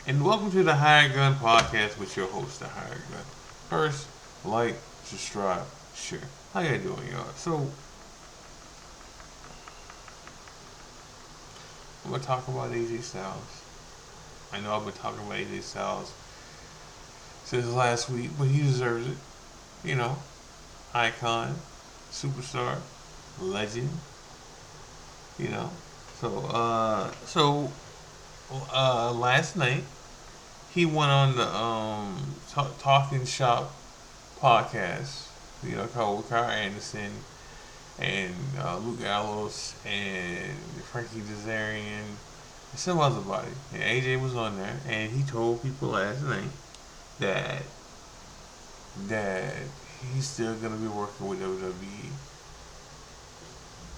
and welcome to the Hiredgun podcast with your host, the Hiredgun. First, like, subscribe, share. How you doing, y'all? So, I'm gonna talk about AJ Styles. I know I've been talking about AJ Styles since last week, but he deserves it. You know, icon, superstar, legend. You know, so last night he went on the Talking Shop podcast. You know, called with Kyle Anderson and Luke Gallows and Frankie Kazarian and some other body. And AJ was on there, and he told people last night that that he's still gonna be working with WWE.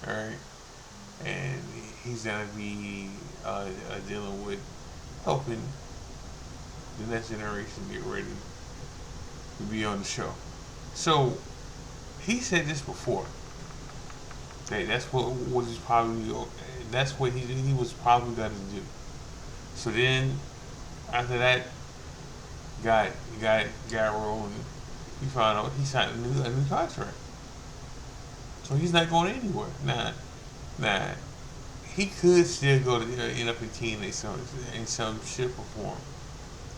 All right, and he's gonna be dealing with helping the next generation get ready to be on the show. So he said this before. That's what he's probably that's what he was probably gonna do. So then after that got rolling, he found out he signed a new contract. So he's not going anywhere. Nah, he could still go to end up in TNA in some shape or form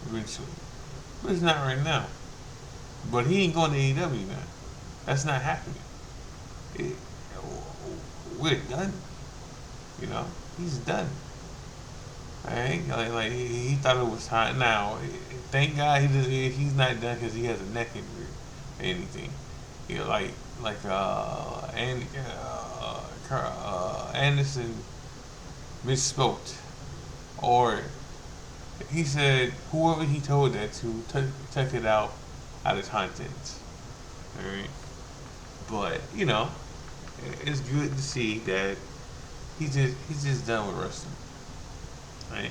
eventually, but it's not right now. But he ain't going to AEW now. That's not happening. It, we're done. You know, he's done. Alright, like he thought it was time. Now, thank God he's not done because he has a neck injury or anything. You know, Anderson misspoke, or he said whoever he told that to took it out of context. All right, but you know, it's good to see that he's just done with wrestling.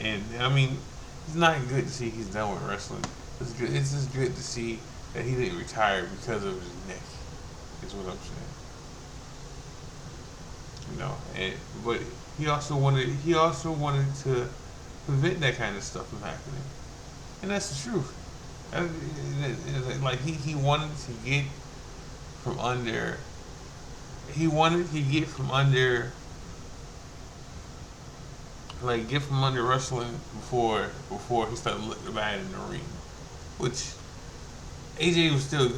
And I mean, it's not good to see he's done with wrestling. It's good. It's just good to see that he didn't retire because of his neck. Is what I'm saying. You know, and but he also wanted to prevent that kind of stuff from happening, and that's the truth. Like he wanted to get from under. He wanted to get from under, like get from under wrestling before he started looking bad in the ring, which AJ was still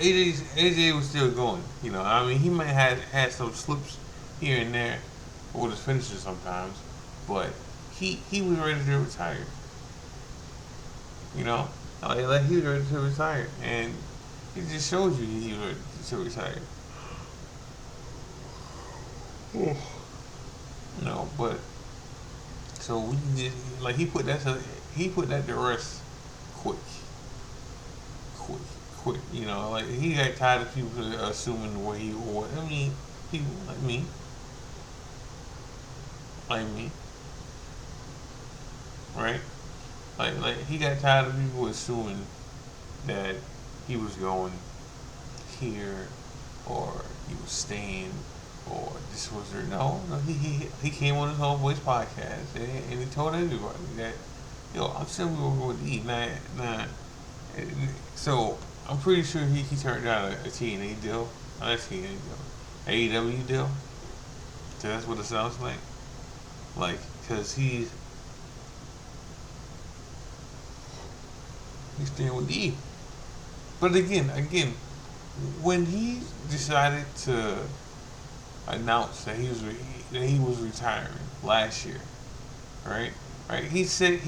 AJ was still going. You know, I mean, he might have had some slips here and there with his finishes sometimes, but he was ready to retire. You know, like he was ready to retire, and he just showed you he was ready to retire. You know, but so we just like he put that to rest quick, quick, quick. You know, like he got tired of people assuming what he was. I mean, people like me, right? Like he got tired of people assuming that he was going here or he was staying or this was there. No, he came on his homeboy's podcast and he told everybody that yo, I'm still going to eat. Nah. So I'm pretty sure he turned down a TNA deal. Not a TNA deal. AEW deal. So that's what it sounds like. Like, cause he's staying with E. But again, when he decided to announce that he was retiring last year, right? Right. He said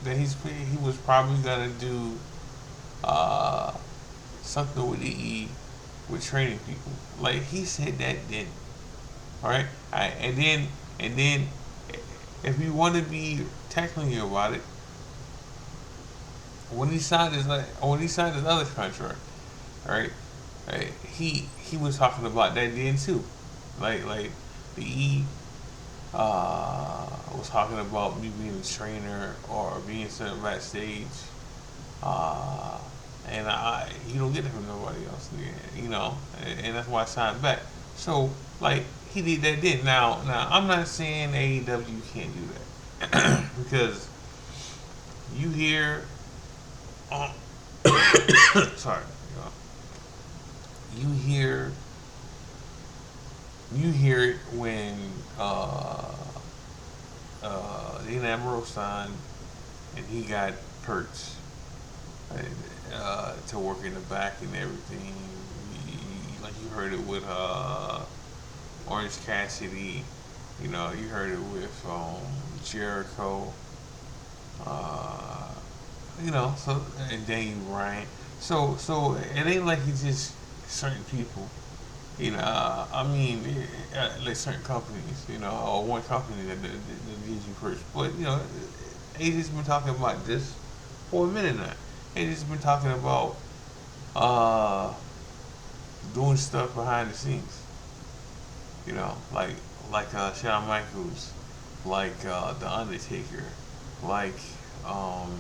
that he was probably gonna do uh, something with EE with training people. Like he said that then, all right. And then if you want to be technical about it, when he signed his other contract, right? Right, he was talking about that then too, like the E was talking about me being a trainer or being sent backstage, uh, and you don't get it from nobody else, you know, and that's why I signed back. So like he did that then. Now I'm not saying AEW can't do that because You hear, uh, sorry, you hear, you hear it when Dean Ambrose signed and he got perks to work in the back and everything. Like you heard it with Orange Cassidy. You heard it with Jericho. Uh, so and Daniel Bryan. So it ain't like it's just certain people. I mean, like certain companies, or one company that gives you first. But AJ's been talking about this for a minute now. AJ's been talking about uh, doing stuff behind the scenes. Like Shawn Michaels, like The Undertaker, like um,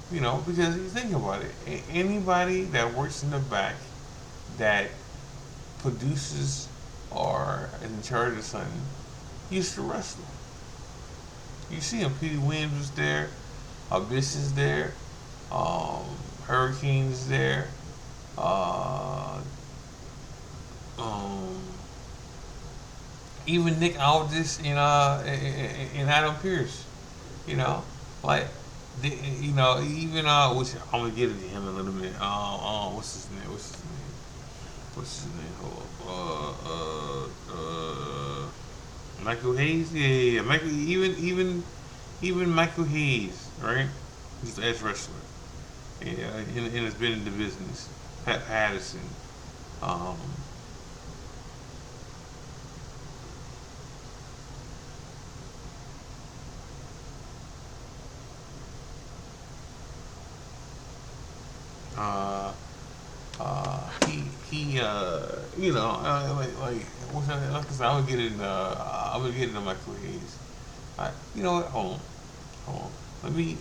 because you think about it, anybody that works in the back that produces or is in charge of something used to wrestle. You see him. Petey Williams was there. Abyss is there. Um, Hurricane's there. Uh, um, Even Nick Aldis and Adam Pierce. You know, like even which I'm gonna get into him in a little bit. What's his name? Hold up. Michael Hayes. Yeah. Michael. Even Michael Hayes, right? He's the ex wrestler. Yeah, and has been in the business. Pat Patterson. Um, uh, he like what's that? Like I said, I'm gonna get into Michael Hayes. You know what? Hold on. Let me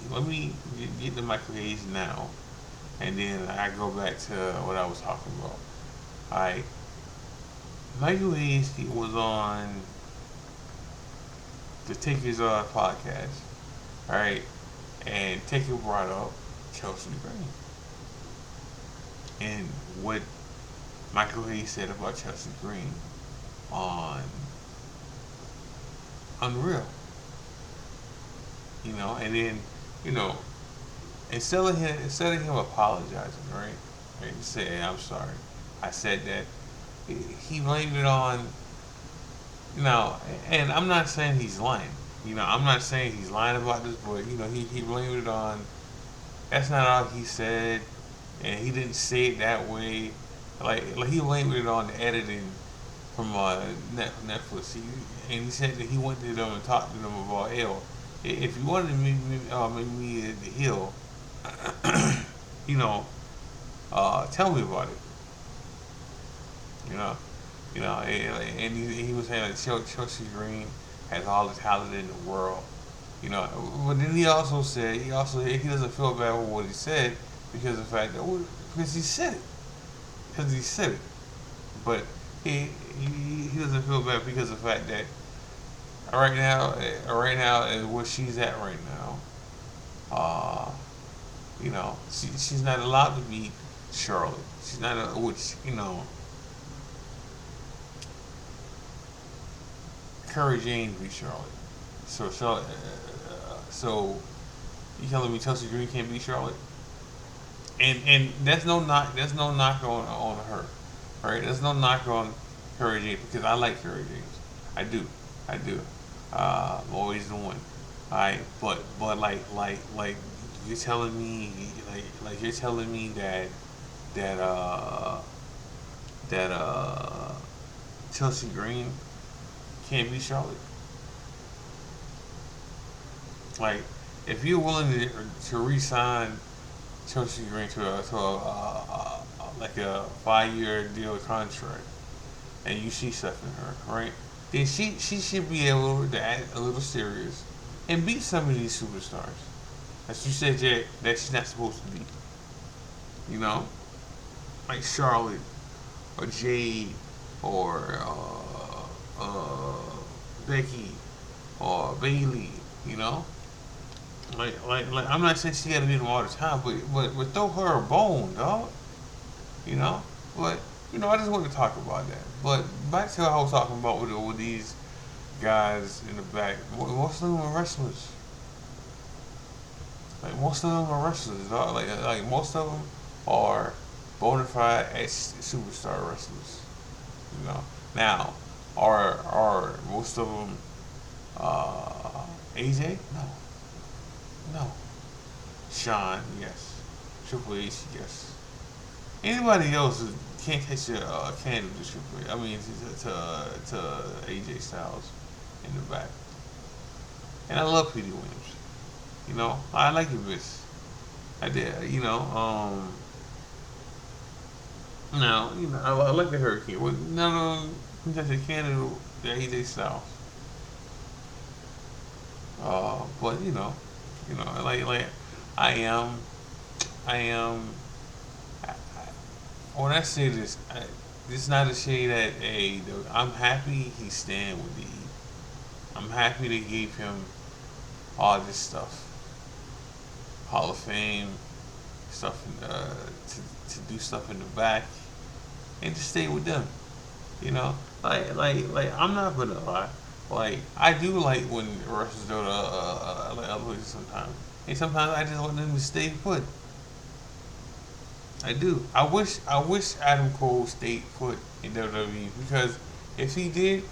get to Michael Hayes now, and then I go back to what I was talking about. Alright, Michael Hayes he was on the Taker's podcast. Alright, and Taker brought up Chelsea Green and what Michael Hayes said about Chelsea Green on Unreal. And then you know instead of him apologizing, right? Right, he said, hey, I'm sorry. I said that. He blamed it on, and I'm not saying he's lying. I'm not saying he's lying about this, but, he blamed it on, that's not all he said, and he didn't say it that way. Like he blamed it on the editing from Netflix. And he said that he went to them and talked to them about, hell, if you wanted to make me the heel, you know, tell me about it. You know, and he was saying that Chelsea Green has all the talent in the world. But then he doesn't feel bad with what he said because of the fact that because he said it but he doesn't feel bad because of the fact that right now is where she's at right now. Uh, she's not allowed to beat Charlotte. She's not which Curry James beat Charlotte. So Charlotte, so you telling me Chelsea Green can't beat Charlotte? And that's no knock on her, right? There's no knock on Curry James because I like Curry James. I do. I'm always the one. Alright, but like you're telling me you're telling me that that Chelsea Green can't beat Charlotte. Like if you're willing to re-sign Chelsea Green to like a 5-year deal contract, and you see stuff in her, right? Then she should be able to act a little serious and beat some of these superstars that you said that she's not supposed to beat. You know, like Charlotte or Jade or Becky or Bailey. You know, Like, I'm not saying she got to beat him all the time, but throw her a bone, dog. You know, but I just want to talk about that. But back to what I was talking about with these guys in the back. Most of them are wrestlers. Like most of them are wrestlers, dog. Like most of them are bona fide superstar wrestlers. You know. Now, are most of them AJ? No, no. Sean, yes. Triple H, yes. Anybody else can't catch a candle to Triple H. I mean, to AJ Styles in the back. And I love Petey Williams. I like him this. I did. Now, I like the Hurricane. Well, no, can catch a candle to AJ Styles. But like I am, I am. When I say this, this is not a shade at AEW. I'm happy he's staying with the E. I'm happy they gave him all this stuff, Hall of Fame stuff, to do stuff in the back, and to stay with them. Like I'm not gonna lie. Like I do like when wrestlers go to like other places sometimes, and sometimes I just want them to stay put. I do. I wish Adam Cole stayed put in WWE because if he did,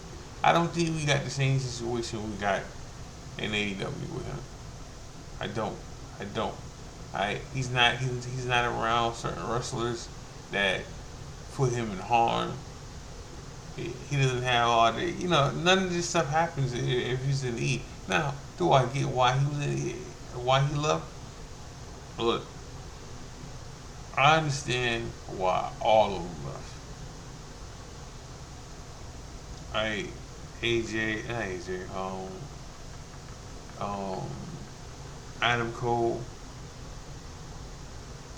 I don't think we got the same situation we got in AEW with him. I don't. I don't. He's not around certain wrestlers that put him in harm. He doesn't have all the none of this stuff happens if he's in E. Now, do I get why he was in E, why he left? Look, I understand why all of them left. I AJ, not AJ, um, Adam Cole,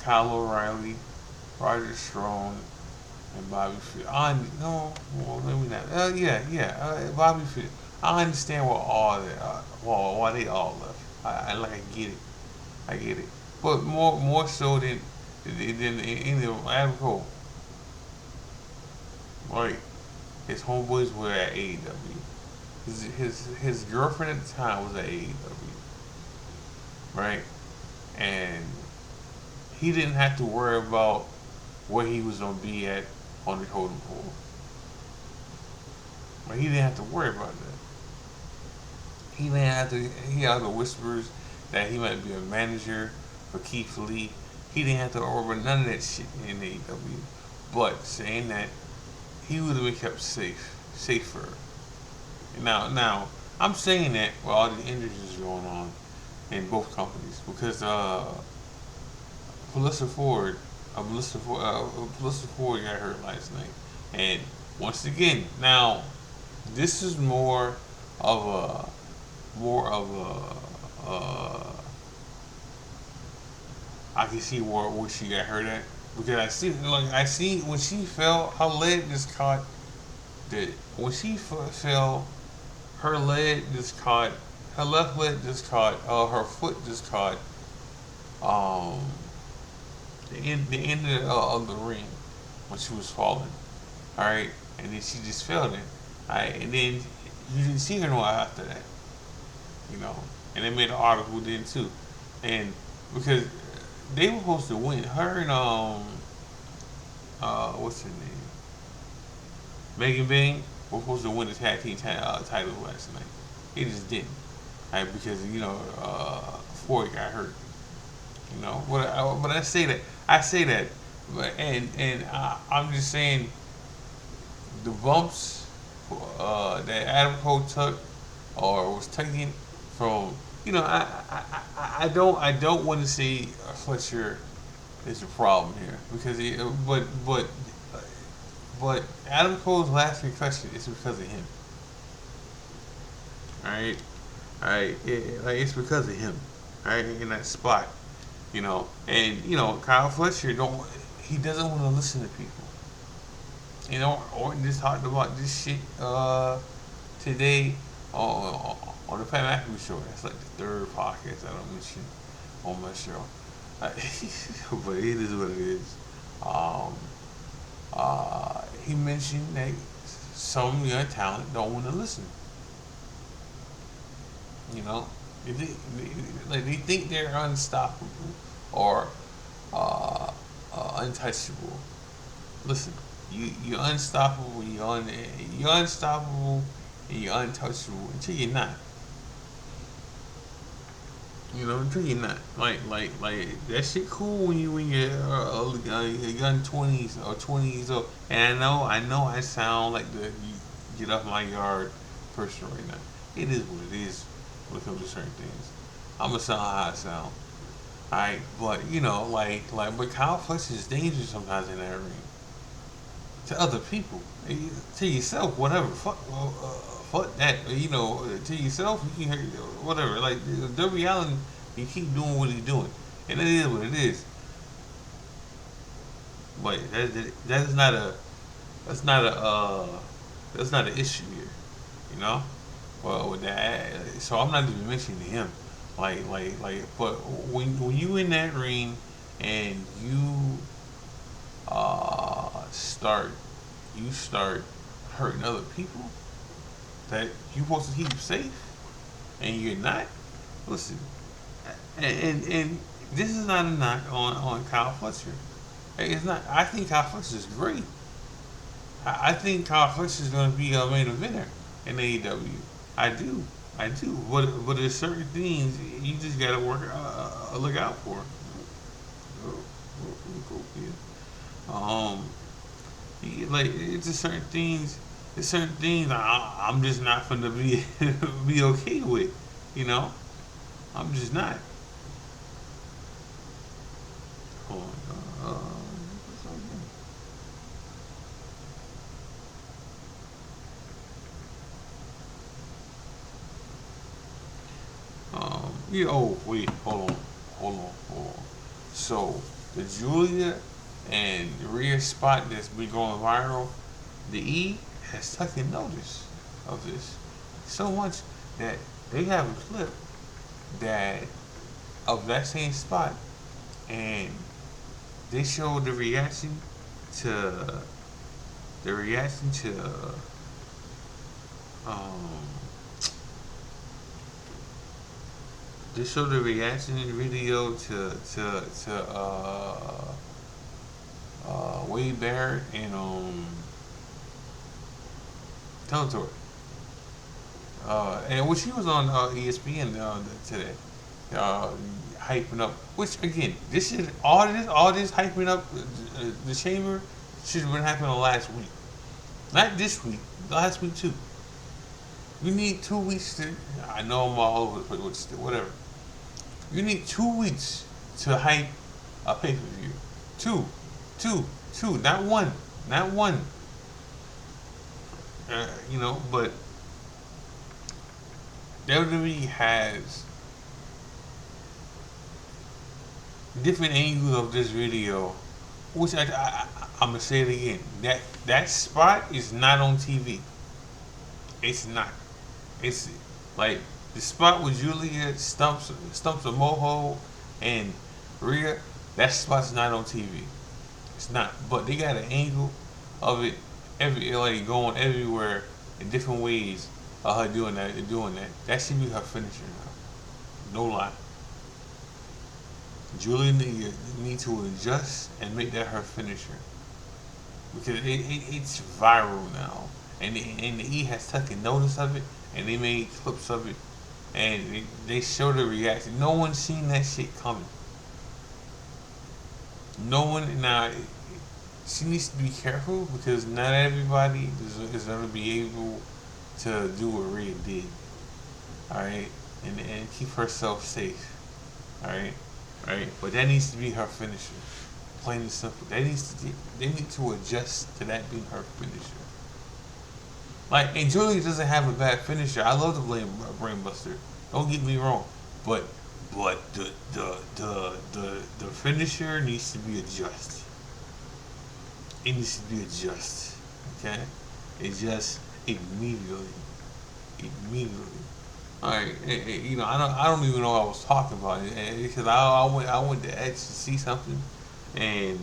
Kyle O'Reilly, Roger Strong, and Bobby Fish. No, well, maybe not. Bobby Fish. I understand why they all left. I get it. I get it. But more so than any of Adam Cole. Like his homeboys were at AEW. His girlfriend at the time was at AEW, right? And he didn't have to worry about where he was gonna be at on the totem pole. But he didn't have to worry about that. He didn't have to. He had the whispers that he might be a manager for Keith Lee. He didn't have to worry about none of that shit in AEW. But saying that, he would have been kept safer. Now, I'm saying that with all the injuries going on in both companies because Melissa Ford, Melissa Ford got hurt last night, and once again, now this is of more of a I can see where she got hurt at because I see when she fell, her leg just caught the when she fell, her leg just caught her left leg just caught her foot just caught um the end of the ring when she was falling. All right, and then she just fell there. All right, and then you didn't see her no more after that. You know, and they made an article then too, and because they were supposed to win, her and what's her name, Megan Bang were supposed to win the tag team title last night. They just didn't, right? Because Ford got hurt. But I say that, but I'm just saying the bumps that Adam Cole took or was taking from I don't want to say Fletcher is the problem here because but Adam Cole's last concussion is because of him. All right, all right, it's because of him. All right, in that spot, and Kyle Fletcher don't he doesn't want to listen to people. Orton just talked about this shit today on the Pat McAfee show. That's like the third podcast I don't mention on my show. But it is what it is. Um, he mentioned that some young talent don't want to listen. You know, like they think they're unstoppable or uh, untouchable. Listen, you're unstoppable. You're unstoppable, and you're untouchable until you're not. You know, until you're not. Like that shit cool when you're a young 20s or 20s old. And I sound like the get off my yard person right now. It is what it is when it comes to certain things. I'm gonna sound how I sound. Alright, but but Kyle Fletcher is dangerous sometimes in that ring to other people, to yourself, whatever. Fuck that. To yourself, you can whatever. Like Darby Allen, he keep doing what he's doing, and it is what it is. But that is not a that's not a that's not an issue here, you know. Well, with that, so I'm not even mentioning him. But when you in that ring and start you start hurting other people that you supposed to keep safe and you're not. Listen, and this is not a knock on Kyle Fletcher. It's not. I think Kyle Fletcher is great. I think Kyle Fletcher is going to be a main eventer in AEW. I do. I do. But there's certain things you just got to look out for. Go, yeah. Like it's just certain things. There's certain things I'm just not gonna be be okay with. You know, I'm just not. Hold on. Yeah. Oh, wait. Hold on. So the Julia and Rhea spot that's been going viral, the E has taken notice of this so much that they have a clip that of that same spot, and they showed to the reaction to um they showed the reaction video to Wade Barrett and Teletor. And which he was on ESPN today, uh, hyping up. Which again, this is all this hyping up the chamber should have been happening last week, not this week, last week too. You need 2 weeks to. I know I'm all over the place, but still, whatever. You need 2 weeks to hype a pay per view. Two, two, not one, not one. But WWE has different angles of this video, which I'm gonna say it again. That spot is not on TV. It's not. It's like the spot with Julia stumps a moho and Rhea. That spot's not on TV. It's not. But they got an angle of it like going everywhere in different ways of her doing that and doing that. That should be her finisher now. No lie. Julia need to adjust and make that her finisher because it's viral now, and the E has taken notice of it, and they made clips of it, and they show the reaction. No one's seen that shit coming. No one now. She needs to be careful because not everybody is going to be able to do what Rhea did. All right, and keep herself safe. All right. Right? But that needs to be her finisher. Plain and simple. They need to adjust to that being her finisher. Like, and Julia doesn't have a bad finisher. I love the Brainbuster. Don't get me wrong. But the finisher needs to be adjusted. It needs to be adjusted. Okay? It just immediately. All right, I don't even know what I was talking about because I went to X to see something, and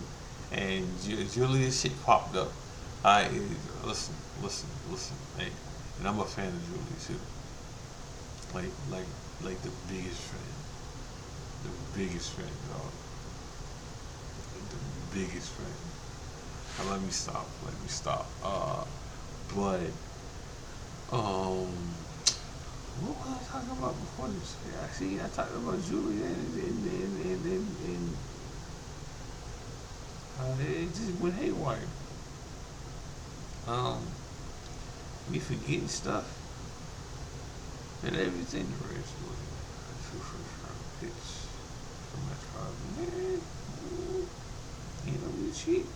Julia's shit popped up. I listen, listen, hey, and I'm a fan of Julia too. Like like like the biggest fan, dog, the biggest fan. Let me stop. But um. What was I talking about before this? Yeah, see, I talked about Julia and it just went haywire. Um, me forgetting stuff and everything. The Reds doing two first round picks from that problem. We cheap.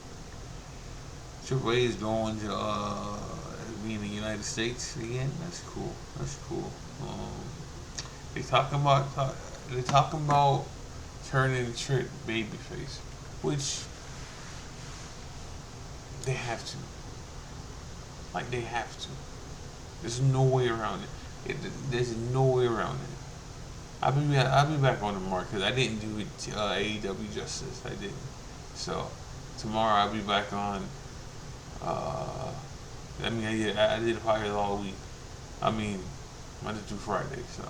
Triple A is going to be in the United States again. That's cool. That's cool. They talking about they talking about turning Trick babyface, which they have to. Like they have to. There's no way around there's no way around it. I'll be back on the mark because I didn't do it AEW justice. I didn't. So tomorrow I'll be back on. Uh, I did a podcast all week. I mean, Monday through Friday. So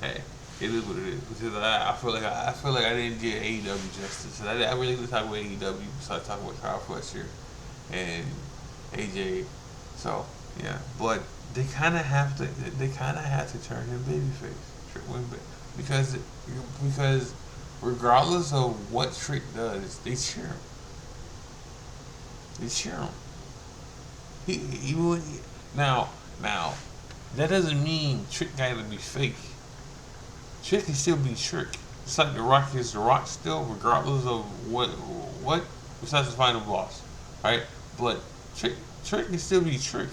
hey, it is what it is. Because I feel like I didn't get AEW justice. I really didn't talk about AEW. So I talked about Kyle Fletcher and AJ. So yeah, but they kind of have to. They kind of have to turn him babyface. Because because regardless of what Trick does, they cheer him. They cheer him. He would now that doesn't mean Trick got to be fake. Trick can still be Trick. It's like The Rock is The Rock still, regardless of what besides the final boss, right? But Trick can still be Trick.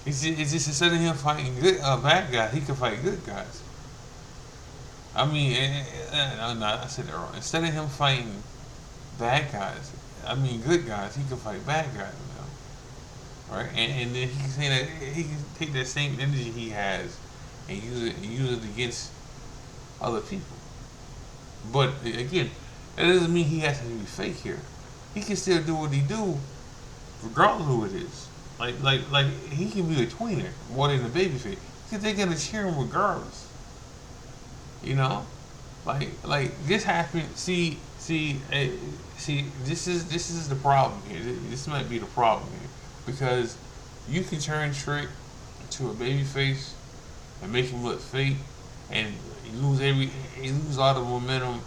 It's just instead of him fighting bad guys, he can fight good guys. I mean, no, I said that wrong. Instead of him fighting bad guys, I mean good guys, he can fight bad guys now, right? And then he can say that he can take that same energy he has and use it against other people. But again, that doesn't mean he has to be fake here. He can still do what he do, regardless of who it is. Like he can be a tweener more than a babyface because they're gonna cheer him regardless. You know, like this happened. See. This is the problem here. This might be the problem here because you can turn Trick to a babyface and make him look fake, and you lose all the momentum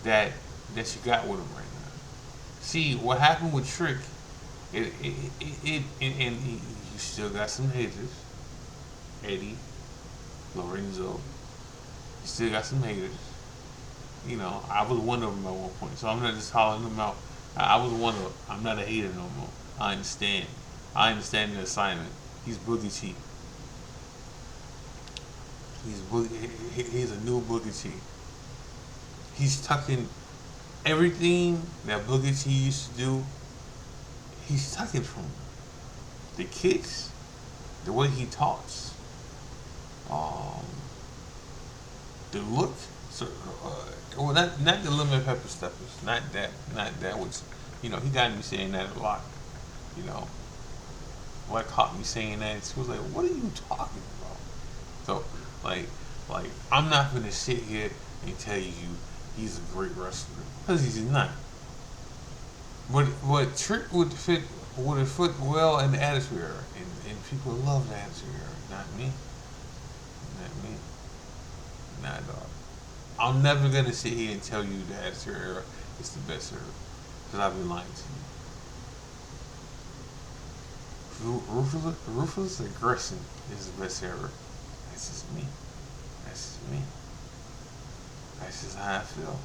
that you got with him right now. See what happened with Trick. And you still got some haters, Eddie, Lorenzo. You still got some haters. I was one of them at one point, so I'm not just calling them out. I was one of them. I'm not a hater no more. I understand. I understand the assignment. He's Boogie T. He's a new Boogie T. He's tucking everything that Boogie T used to do. He's tucking from him. The kicks, the way he talks, um, the look. So, well, not the lemon pepper steppers, not that. Which, he got me saying that a lot. You know, what caught me saying that? She was like, "What are you talking about?" So, like, I'm not gonna sit here and tell you he's a great wrestler because he's not. What Trick would have fit well in the Attitude Era, and people love the Attitude Era. Not me, not me, not dog. I'm never gonna sit here and tell you the Attitude Era is the best era because I've been lying to you. Ruthless aggression is the best era. That's just me. That's just me. That's just how I feel.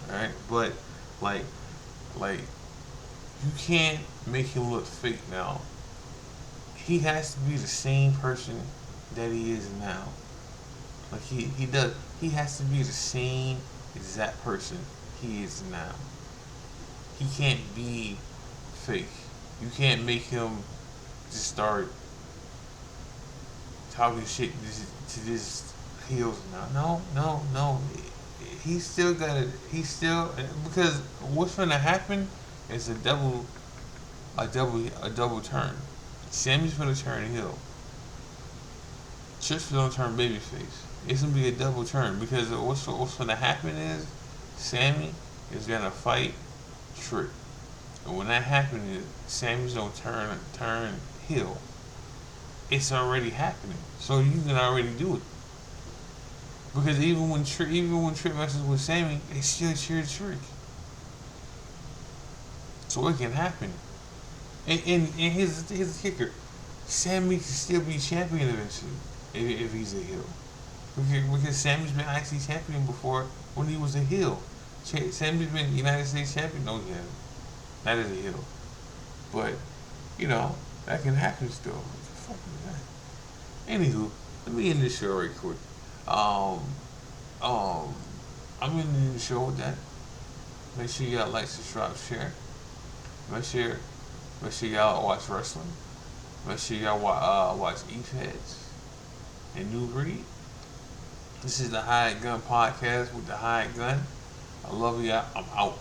All right, but like like you can't make him look fake now. He has to be the same person that he is now. Like he does. He has to be the same exact person he is now. He can't be fake. You can't make him just start talking shit to this heels now. No, no, no. He still got it. He still because what's gonna happen is a double turn. Sammy's gonna turn heel. Trick's gonna turn babyface. It's gonna be a double turn because what's gonna happen is Sammy is gonna fight Trick, and when that happens, Sammy's gonna turn heel. It's already happening, so you can already do it. Because even when Trick messes with Sammy, they still cheer Trick, so it can happen. And his kicker, Sammy can still be champion eventually if he's a heel. Because Sammy's been IC champion before when he was a heel. Sammy's been United States champion. No, he hasn't. Not as a heel, but you know that can happen still. What the fuck is that? Anywho, let me end this show right quick. Um, um, I'm ending the show with that. Make sure y'all like, subscribe, share. Make sure, make sure y'all watch wrestling. Make sure y'all watch E-Feds and New Breed. This is the Hired Gun podcast with the Hired Gun. I love y'all. I'm out.